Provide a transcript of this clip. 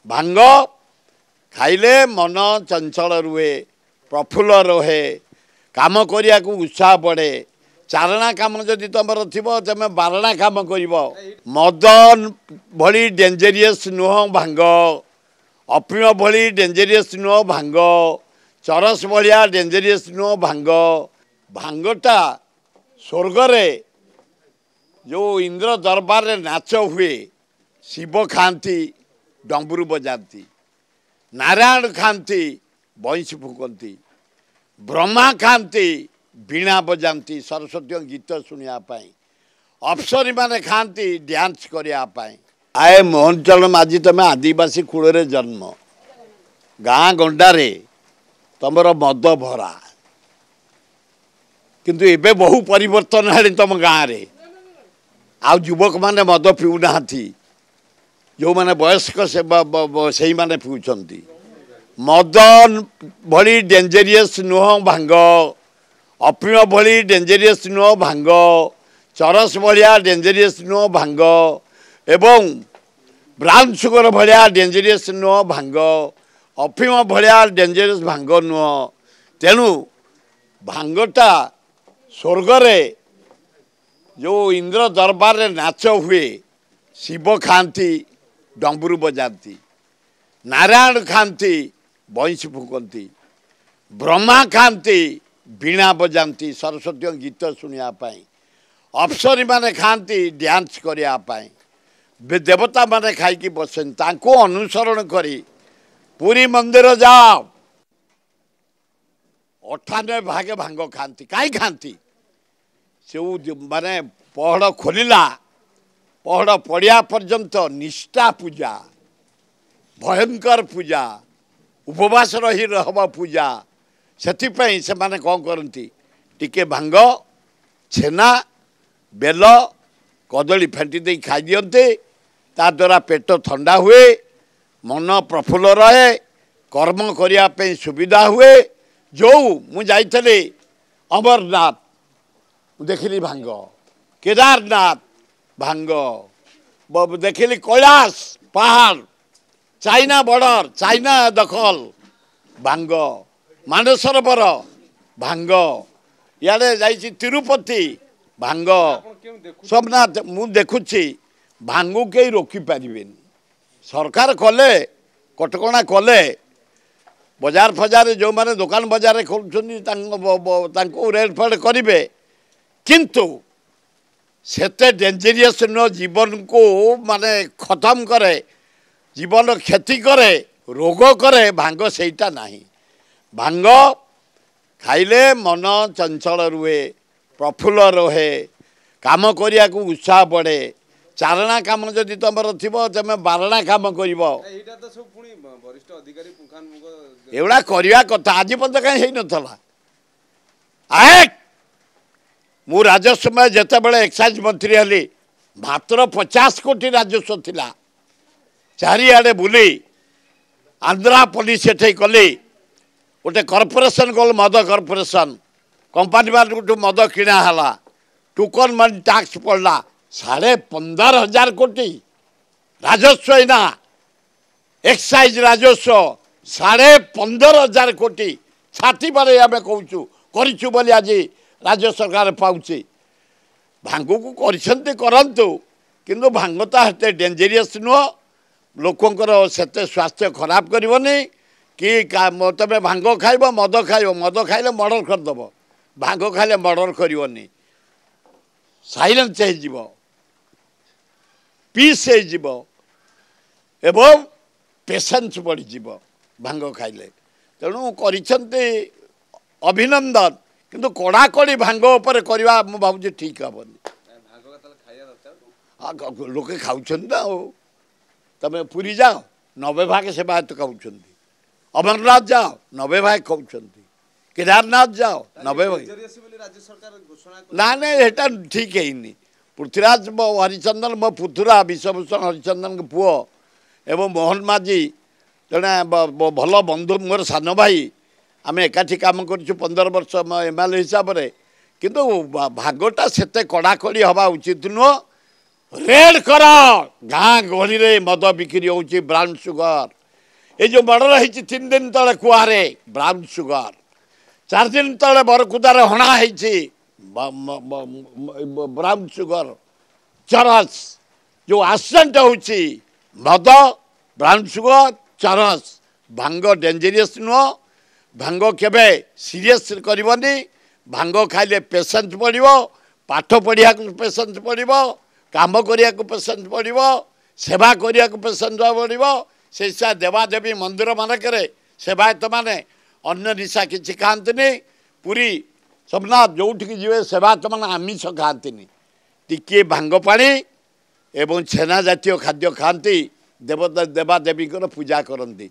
भांग खाइले मन चंचल रुहे प्रफुल्ल रहे काम करिया को उत्साह बढ़े चारणा काम जदि तुम थो तुम बारणा काम कर मद भली डेंजरियस नुह भांग अफीम भली डेंजरियस नुह भांग चरस भलिया डेंजरियस नुह भांग भांगटा स्वर्ग रे जो इंद्र दरबार रे नाच हुए शिव खाती डंबुरु बजाती नारायण खाती बंशी फुकती ब्रह्मा खाती वीणा बजाती सरस्वती गीत शुणापी अप्सरी माने खाती डांस करने आए मोहन चरण माझी तुम आदिवासी कूल जन्म गाँ गंडारे तुमर मद भरा किंतु एबे बहु परिवर्तन है तुम गाँव रे आ युवक माने मद पीऊना जो माने वयस्क से माने पीउछंती मद भली डेंजरियस नुह भांग अफीम भली डेंजरियस नुह भांग चरस भलिया डेंजरियस नुह भांग एवं ब्राउन सुगर भलिया डेंजरियस नुह भांग अफीम भलिया डेंजरियस भांग नुह तेणु भांगटा स्वर्ग रे जो इंद्र दरबार रे नाच हुए शिव खाती डंबुरु बजाती नारायण खाती बंशी फुकती ब्रह्मा खाती वीणा बजाती सरस्वती गीत शुणापी अप्सरी माने खाती डांस करने देवता माने खाई बसती तांको अनुसरण करी पुरी मंदिर जाओ 98 भागे भांग खाती कहीं खाती से माने पहड़ खोलिला पहड़ पड़िया पर्यंत निष्ठा पूजा भयंकर पूजा उपवास रही रहबा पूजा से माने कौन करती टिके भांग छेना बेल कदली फेंटी दे खाई दियंते ता द्वारा पेट ठंडा हुए मन प्रफुल्ल रहे कर्म करने सुविधा हुए जो मुझे जाइली अमरनाथ देखिली भांग केदारनाथ भांग देखिली कैलाश पहाड़ चाइना बॉर्डर चाइना दखल भांग मानसरोवर भांग इे जाइए तिरुपति भांग सोमनाथ मु देखुची भांगू कई रोकी पारे सरकार कले कटकणा कले बजार फजार जो माने दुकान बजार खोलुं रेट फेट करेंगे किंतु सेते डेंजरियस न जीवन को माने खत्म करे जीवन क्षति करे रोग करे भांग सेटा नहीं भांग खाइले मन चंचल रुहे प्रफुल्ल रहे काम करिया को उत्साह बढ़े चारणा काम जदि तुम थो तुम बारणा काम कर एवड़ा करवा कथा आज पर्यंत कहीं नथला आए मु राजस्व में जिते बड़े एक्साइज मंत्री हली मात्र 50 कोटी राजस्व थिला चारिआडे बुली आंध्रा पुलिस एठे कली गोटे कॉर्पोरेशन गल मद कॉर्पोरेशन कंपानी मानू मद किणा हला टोकन मन टैक्स पड़ला 15,500 कोटी राजस्व इना एक्साइज राजस्व 15,500 कोटी छाती बारे आम कहूँ करूँ बोली आज राज्य सरकार पाऊँचे भांग को करतु किंतु भांग तो हेते डेंजरियस नुह लोकंर सेते स्वास्थ्य खराब करनी कि तुम भांग खाइब मद खाइले मर्डर करदेव भांग खाइले मर्डर करनी साइलेंस हो पीस हो एवं पेशेंस बढ़ी भांग खाइले तेणु कर अभिनंदन किंतु कड़ाकड़ी भांग उपर करवा मु भावुँ ठीक हेनी लोके खाऊ तुम पुरी जाओ 90 भाग सेवायत खाऊँ अमरनाथ जाओ 90 भाग खाऊँ केदारनाथ जाओ 90 भाग ना ना यहाँ ठीक है पृथ्वीराज हरिचंदन मो पुतुरा विश्वभूषण हरिचंदन के पुओ एवं मोहन माझी जड़े भल बंधु मोर सान भाई आम एकाठी काम कर 15 वर्ष एमएलए हिसाब से किंतु भागटा सेते कड़ाकड़ी हवा उचित नुह रेड कर गाँ गहली रे मद बिक्री होची ब्राउन सुगर ये जो मर्डर होती 3 दिन तले कुआरे ब्राउन सुगर 4 दिन तले बरकुदार हणा होती ब्राउन सुगर चरस जो आक्सीडेंट होची मद ब्राउन सुगर चरस भांग डेंजरियस नुह भांग केबे सीरियस करबनी भांग खाइले पेशेंस पड़िबो पाठ पढ़िया पेशेंस पड़िबो काम करिया पेशेंस पड़िबो सेवा करिया पेशेंस पड़िबो से देवादेवी मंदिर मानकरे सेवायत माने अन्य निशा किछि खाआंतनी पुरी सोमनाथ जोठिक जीवे सेवायत माने आमिष खाआंतनी टिके भांग पानी एवं छेना जातीय खाद्य खाती देवता देवादेवी पूजा करती।